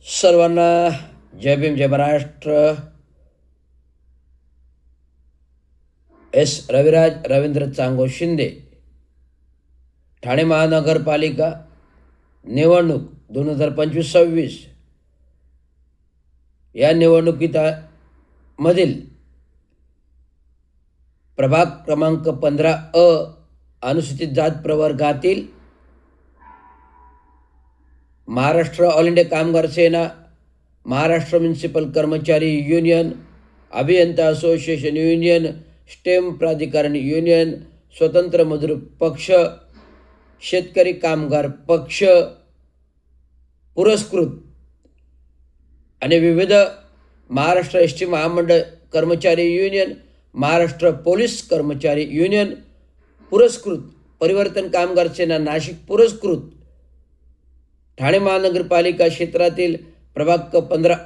सर्वांना जय भीम जय महाराष्ट्र. रविराज रवींद्र चांगो शिंदे, ठाणे महानगरपालिका निवडणूक 2025-26 या निवडणुकीमधील प्रभाग क्रमांक 15 अनुसूचित जात प्रवर्गातील महाराष्ट्र ऑल इंडिया कामगार सेना, महाराष्ट्र म्युनिसिपल कर्मचारी युनियन, अभियंता असोसिएशन युनियन, स्टेम प्राधिकरण युनियन, स्वतंत्र मजूर पक्ष, शेतकरी कामगार पक्ष पुरस्कृत आणि विविध महाराष्ट्र एस टी महामंडळ कर्मचारी युनियन, महाराष्ट्र पोलीस कर्मचारी युनियन पुरस्कृत, परिवर्तन कामगार सेना नाशिक पुरस्कृत, ठाणे महानगरपालिका क्षेत्रातील प्रभाग 15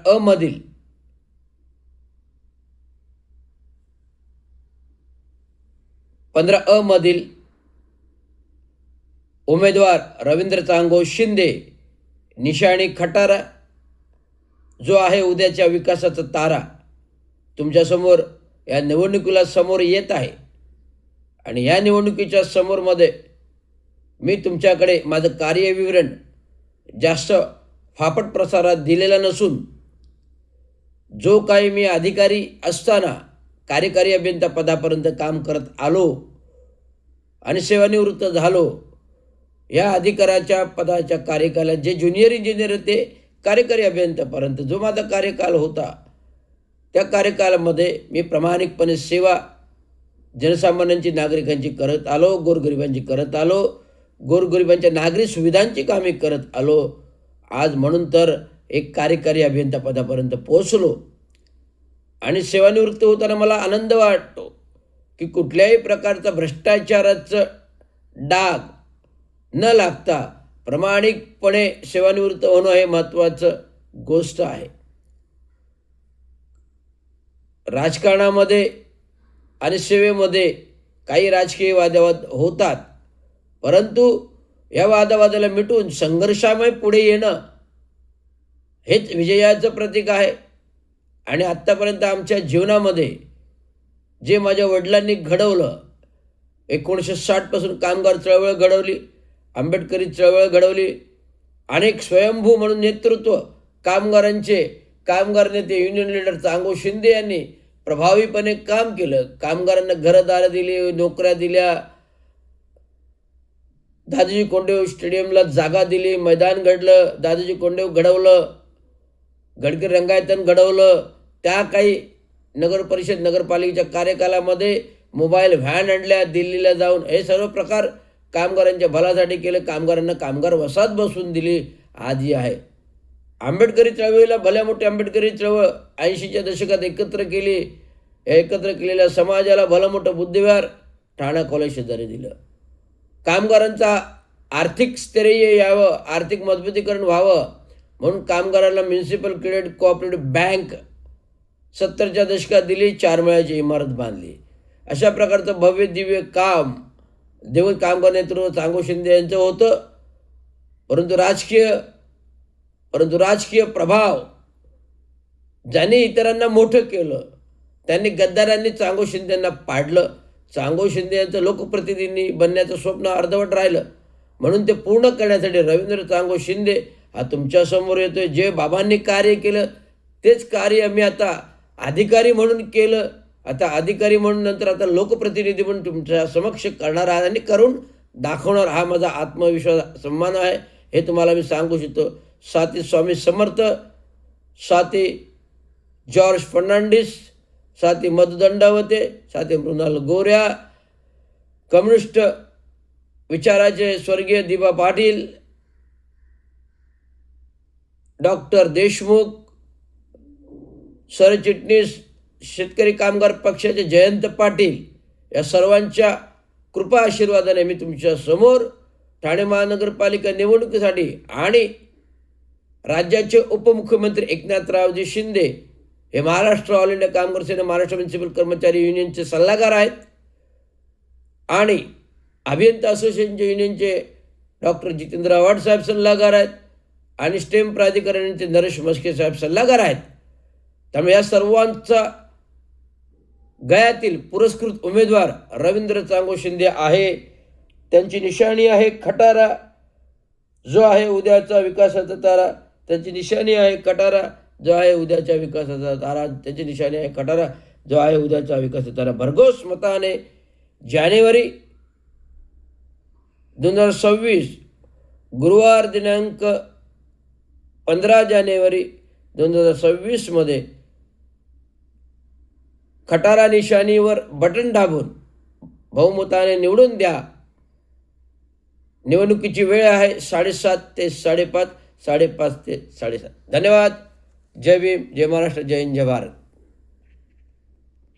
मधील उमेदवार रवींद्र चांगो शिंदे, निशाणी खटारा, जो आहे उद्याच्या विकासाचा तारा, तुमच्यासमोर या निवडणुकीला समोर येत आहे. आणि या निवडणुकीच्या समोरमध्ये मी तुमच्याकडे माझं कार्यविवरण जास्त फापट प्रसारात दिलेला नसून, जो काही मी अधिकारी असताना कार्यकारी अभियंता पदापर्यंत काम करत आलो आणि सेवानिवृत्त झालो, या अधिकाऱ्याच्या पदाच्या कार्यकालात जे ज्युनियर इंजिनियर होते कार्यकारी अभियंतापर्यंत जो माझा कार्यकाल होता, त्या कार्यकालामध्ये मी प्रामाणिकपणे सेवा जनसामान्यांची नागरिकांची करत आलो, गोरगरिबांची करत आलो, गोरगरिबांच्या नागरी सुविधांची कामे करत आलो. आज म्हणून तर एक कार्यकारी अभियंता पदापर्यंत पोहोचलो. आणि सेवानिवृत्त होताना मला आनंद वाटतो की कुठल्याही प्रकारचा भ्रष्टाचाराचं डाग न लागता प्रामाणिकपणे सेवानिवृत्त होणं हे महत्त्वाचं गोष्ट आहे. राजकारणामध्ये आणि सेवेमध्ये काही राजकीय वादविवाद होतात, परंतु या वादावादाला मिटून संघर्षामय पुढे येणं हेच विजयाचं प्रतीक आहे. आणि आत्तापर्यंत आमच्या जीवनामध्ये जे माझ्या वडिलांनी घडवलं, 1960पासून कामगार चळवळ घडवली, आंबेडकरी चळवळ घडवली, अनेक स्वयंभू म्हणून नेतृत्व कामगार नेते युनियन लीडर चांगो शिंदे यांनी प्रभावीपणे काम केलं. कामगारांना घरदारं दिली, नोकऱ्या दिल्या, दादोजी कोंडदेव स्टेडियमला जागा दिली, मैदान घडलं, दादोजी कोंडदेव घडवलं, गडकरी रंगायतन घडवलं. त्या काही नगर परिषद नगरपालिकेच्या कार्यकालामध्ये मोबाईल व्हॅन आणल्या दिल्लीला जाऊन. हे सर्व प्रकार कामगारांच्या भल्यासाठी केलं. कामगारांना कामगार वसाहत बसवून दिली आजही आहे. आंबेडकरी चळवळीला भल्या मोठी आंबेडकरी चळवळ 80च्या दशकात एकत्र केली. एकत्र केलेल्या समाजाला भलं मोठं बुद्धिविहार ठाणा कॉलेज शेजारी दिलं. कामगारांचा आर्थिक स्थैर्य यावं, आर्थिक मजबूतीकरण व्हावं म्हणून कामगारांना म्युनिसिपल क्रेडिट कोऑपरेटिव्ह बँक 70च्या दशकात दिली, 4 मजल्याची इमारत बांधली. अशा प्रकारचं भव्य दिव्य काम देऊन कामगार नेतृत्व चांगो शिंदे यांचं होतं. परंतु राजकीय प्रभाव ज्यांनी इतरांना मोठं केलं, त्यांनी गद्दारांनी चांगो शिंदेंना पाडलं. चांगो शिंदे यांचं लोकप्रतिनिधी बनण्याचं स्वप्न अर्धवट राहिलं. म्हणून ते पूर्ण करण्यासाठी रवींद्र चांगो शिंदे हा तुमच्यासमोर येतोय. जे बाबांनी कार्य केलं तेच कार्य मी आता अधिकारी म्हणून केलं. आता अधिकारी म्हणून नंतर आता लोकप्रतिनिधी म्हणून तुमच्या समक्ष करणार आहे आणि करून दाखवणार. हा माझा आत्मविश्वास सन्मान आहे, हे तुम्हाला मी सांगू शकतो. साथी स्वामी समर्थ, साथी जॉर्ज फर्नांडिस, साथी मधु दंडावते, साथी मृणाल गोऱ्या, कम्युनिस्ट विचाराचे स्वर्गीय दिबा पाटील, डॉक्टर देशमुख, सरचिटणीस शेतकरी कामगार पक्षाचे जयंत पाटील, या सर्वांच्या कृपा आशीर्वादाने मी तुमच्या समोर ठाणे महानगरपालिका निवडणुकीसाठी आणि राज्याचे उपमुख्यमंत्री एकनाथरावजी शिंदे हे महाराष्ट्र ऑल इंडिया कामगार सेना, महाराष्ट्र म्युनिसिपल कर्मचारी युनियनचे सल्लागार आहेत. आणि अभियंता असोसिएशनचे युनियनचे डॉक्टर जितेंद्र आव्हाड साहेब सल्लागार आहेत. आणि स्टेम प्राधिकरणाचे नरेश मस्के साहेब सल्लागार आहेत. त्यामुळे या सर्वांचा गयातील पुरस्कृत उमेदवार रवींद्र चांगो शिंदे आहे. त्यांची निशाणी आहे खटारा, जो आहे उद्याचा विकासाचा तारा. त्यांची निशाणी आहे कटारा, जो आहे उद्याच्या विकासाचा तारा. त्यांची निशाणी आहे कटारा, जो आहे उद्याचा विकासाचा तारा. भरघोस मताने जानेवारी 2026 गुरुवार दिनांक 15 जानेवारी 2026 मध्ये खटारा निशाणीवर बटन दाबून बहुमताने निवडून द्या. निवडणुकीची वेळ आहे 7:30 ते 5:30, 5:30 ते 7:30. धन्यवाद. जय भीम, जय महाराष्ट्र, जय हिंद, जय भारत.